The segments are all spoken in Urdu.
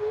2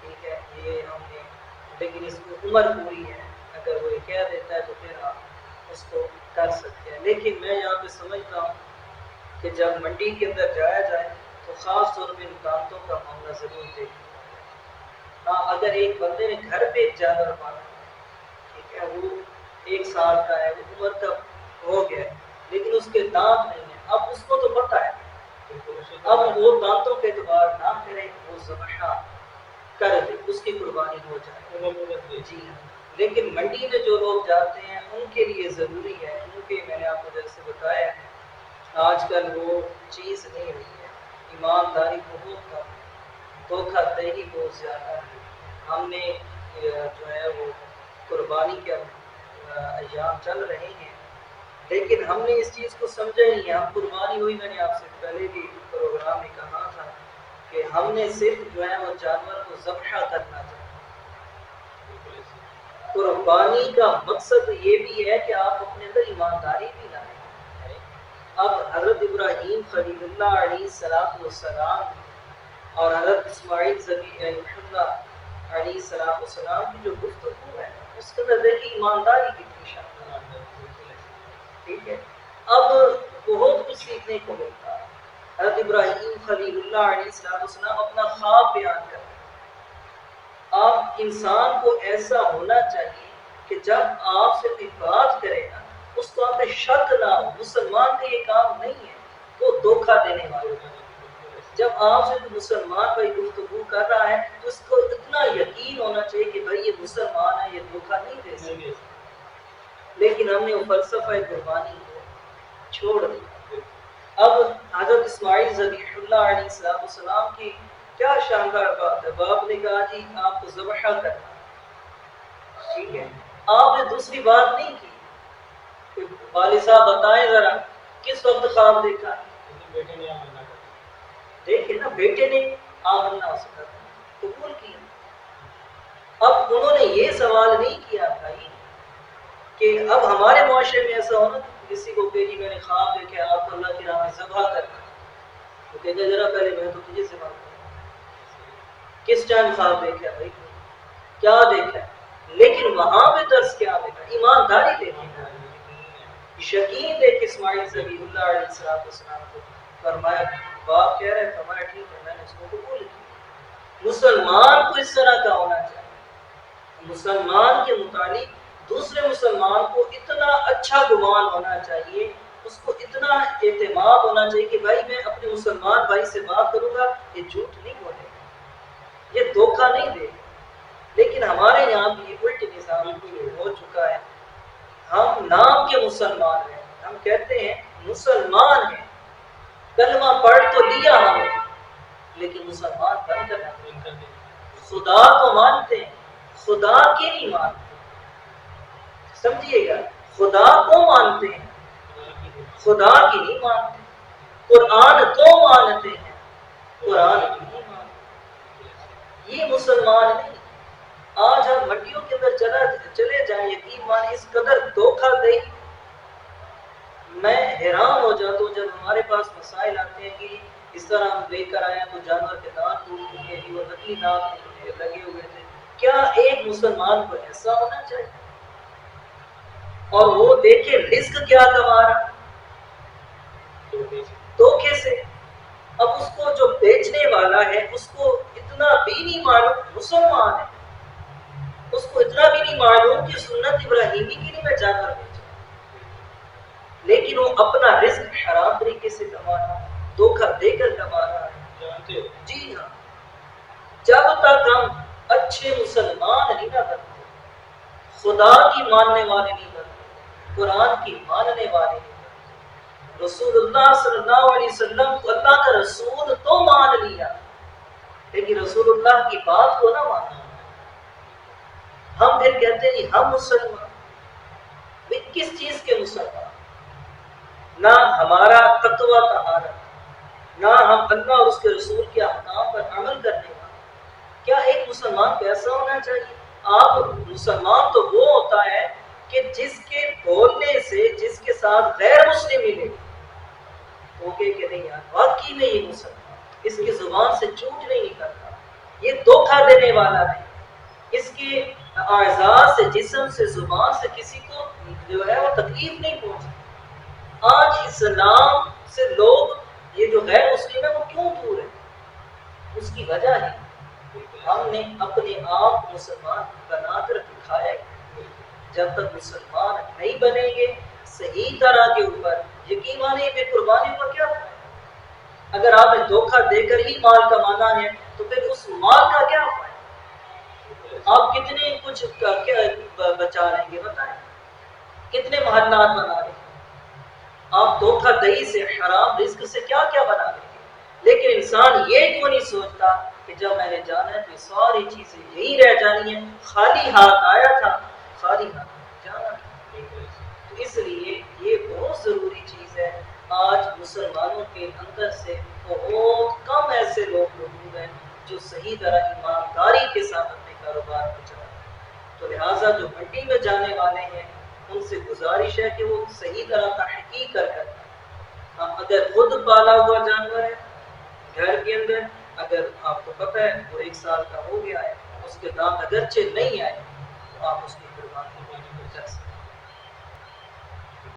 ٹھیک ہے، یہ ہم نے، لیکن اس کی عمر پوری ہے، اگر وہ یہ کہہ دیتا ہے تو پھر آپ اس کو کر سکتے ہیں۔ لیکن میں یہاں پہ سمجھتا ہوں کہ جب منڈی کے اندر جایا جائے تو خاص طور پہ ان دانتوں کا معاملہ ضرور دیکھنا۔ ہاں، اگر ایک بندے نے گھر پہ ایک جانور پالا، ٹھیک ہے، وہ 1 سال کا ہے، وہ عمر کا ہو گیا ہے، لیکن اس کے دانت نہیں ہیں، اب اس کو تو پتہ ہے، اب وہ دانتوں کے اعتبار نہ کرے، وہ ذبح کر دے، اس کی قربانی ہو جائے۔ جی ہاں، لیکن منڈی میں جو لوگ جاتے ہیں ان کے لیے ضروری ہے، کیونکہ میں نے آپ کو جیسے بتایا ہے آج کل وہ چیز نہیں ہوئی ہے، ایمانداری بہت کم، دھوکہ دہی بہت زیادہ ہے۔ ہم نے جو ہے وہ قربانی کے ایام چل رہے ہیں، لیکن ہم نے اس چیز کو سمجھا نہیں ہے۔ ہم قربانی ہوئی، میں نے آپ سے پہلے بھی پروگرام میں کہا تھا کہ ہم نے صرف جو ہے وہ جانور کو ذبح کرنا چاہیے۔ قربانی کا مقصد یہ بھی ہے کہ آپ اپنے اندر ایمانداری بھی لائیں۔ اب حضرت ابراہیم خلیل اللہ علیہ السلام اور حضرت اسماعیل ذبیح اللہ علیہ السلام کی جو گفتگو ہے اس کے اندر دیکھیے ایمانداری کتنی شامل ہے، ٹھیک ہے۔ اب بہت کچھ سیکھنے کو ملتا ہے۔ حضرت ابراہیم خلیل اللہ علیہ السلام اپنا خواب بیان کرتے ہیں۔ آپ انسان کو ایسا ہونا چاہیے کہ جب آپ سے کوئی بات کرے نا اس کو آپ پہ شک نہ ہو۔ مسلمان کا یہ کام نہیں ہے، وہ دھوکہ دینے والا ہے۔ جب آپ سے کوئی مسلمان بھائی گفتگو کر رہا ہے تو اس کو اتنا یقین ہونا چاہیے کہ بھائی یہ مسلمان ہے، یہ دھوکہ نہیں دے سکتے۔ لیکن ہم نے وہ فلسفہ قربانی کو چھوڑ دیا۔ اب حضرت اسماعیل ذبیح اللہ علیہ السلام کی کیا شاندار بات ہے، باپ نے کہا جی آپ کو ذبح کرنا، ٹھیک ہے، آپ نے دوسری بات نہیں کی۔ والد صاحب بتائیں ذرا کس وقت خواب دیکھا؟ بیٹے نے آمنا کر، دیکھیں نا، بیٹے نے آمنا اس کا قبول کیا۔ اب انہوں نے یہ سوال نہیں کیا بھائی کہ اب ہمارے معاشرے میں ایسا ہونا کسی کو کہ جی میں نے خواب دیکھا آپ کو اللہ کی راہ میں ذبح کرنا، تو کہتے ہیں ذرا پہلے میں تو تجھے ذبح کروں۔ کس ٹائم خواب دیکھا بھائی، کیا دیکھا؟ لیکن وہاں پہ درس کیا دیکھا؟ ایمانداری دیکھیں، یقین دیکھ اسماعیل ذبیح اللہ علیہ السلام کو فرمایا، باپ کہہ رہے، فرمایا ٹھیک ہے، میں نے اس کو قبول کیا۔ مسلمان کو اس طرح کا ہونا چاہیے، مسلمان کے متعلق دوسرے مسلمان کو اتنا اچھا گمان ہونا چاہیے، اس کو اتنا اعتماد ہونا چاہیے کہ بھائی میں اپنے مسلمان بھائی سے بات کروں گا یہ جھوٹ نہیں بولے گا، یہ دھوکہ نہیں دے گا۔ لیکن ہمارے یہاں بھی الٹ نظام ہو چکا ہے، ہم نام کے مسلمان ہیں، ہم کہتے ہیں مسلمان ہیں، کلمہ پڑھ تو لیا ہم نے، لیکن مسلمان بن کر خدا کو مانتے ہیں، خدا کے نہیں مانتے، سمجھیے گا، خدا کو مانتے ہیں، خدا کی نہیں مانتے، قرآن کو مانتے ہیں، قرآن کی نہیں مانتے، یہ مسلمان نہیں۔ آج ہم منڈیوں کے اندر چلے جائیں، یقین مانیں اس قدر دھوکہ دہی، میں حیران ہو جاتا ہوں جب ہمارے پاس مسائل آتے ہیں کہ اس طرح ہم لے کر آئے تو جانور کے دانت ٹوٹ چکے ہیں، وہ نقلی دانت لگے ہوئے تھے۔ کیا ایک مسلمان کو ایسا ہونا چاہیے؟ اور وہ دیکھے رزق کیا کما رہا، دھوکے سے۔ اب اس کو جو بیچنے والا ہے اس کو اتنا بھی نہیں معلوم مسلمان ہے، اس کو اتنا بھی نہیں معلوم کہ سنت ابراہیمی کے لیے میں جانور بیچا، لیکن وہ اپنا رزق حرام طریقے سے کما رہا ہے، دھوکہ دے کر کما رہا ہے۔ جی ہاں، جب تک ہم اچھے مسلمان نہیں نہ بنتے، خدا کی ماننے والے نہیں بنتے، قرآن کی ماننے والے نہیں بنتے، رسول اللہ صلی اللہ علیہ وسلم کو اللہ کا رسول تو مان لیا لیکن رسول اللہ کی بات کو نہ مانا، ہم پھر کہتے ہیں ہم مسلمان، کس چیز کے مسلمان؟ نہ ہمارا تقویٰ طہارت، نہ ہم اللہ اور اس کے رسول کے احکام پر عمل کرنے والا۔ کیا ایک مسلمان کو ایسا ہونا چاہیے؟ آپ مسلمان تو وہ ہوتا ہے کہ جس کے بولنے سے جس کے ساتھ غیر مسلم ملے وہ کہ نہیں یار واقعی میں یہ مسلمان، اس کی زبان سے جھوٹ نہیں نکلتا، یہ دھوکہ دینے والا نہیں، اس کے اعضاء سے، جسم سے، زبان سے کسی کو جو ہے وہ تکلیف نہیں پہنچتی۔ آج اسلام سے لوگ یہ جو غیر مسلم ہے وہ کیوں دور ہے؟ اس کی وجہ ہے ہم نے اپنے آپ مسلمان بنا کر دکھایا ہے۔ جب تک مسلمان نہیں بنیں گے صحیح طرح کے اوپر، یقین مانیے بے قربانی کا کیا فائدہ؟ اگر آپ نے دھوکہ دے کر ہی مال کمانا ہے تو پھر اس مال کا کیا فائدہ؟ آپ کتنے کچھ بچا لیں گے بتائیں، کتنے محلات بنا لیں گے؟ آپ دھوکہ دہی سے، حرام رزق سے کیا کیا بنا لیں گے؟ لیکن انسان یہ کیوں نہیں سوچتا کہ جب میں نے جانا ہے تو ساری چیزیں یہی رہ جانی ہیں، خالی ہاتھ آیا تھا خالی ہاتھ جانا تھا۔ تو اس لیے یہ بہت ضروری چیز ہے۔ آج مسلمانوں کے اندر سے بہت کم ایسے لوگ موجود ہیں جو صحیح طرح ایمانداری کے ساتھ اپنے کاروبار کو چلاتے ہیں۔ تو لہٰذا جو منڈی میں جانے والے ہیں ان سے گزارش ہے کہ وہ صحیح طرح تحقیق کر اگر خود پالا ہوا جانور ہے گھر کے اندر، اگر آپ کو پتہ ہے وہ 1 سال کا ہو گیا ہے، اس کے دانت اگرچہ نہیں آئے تو آپ اس کی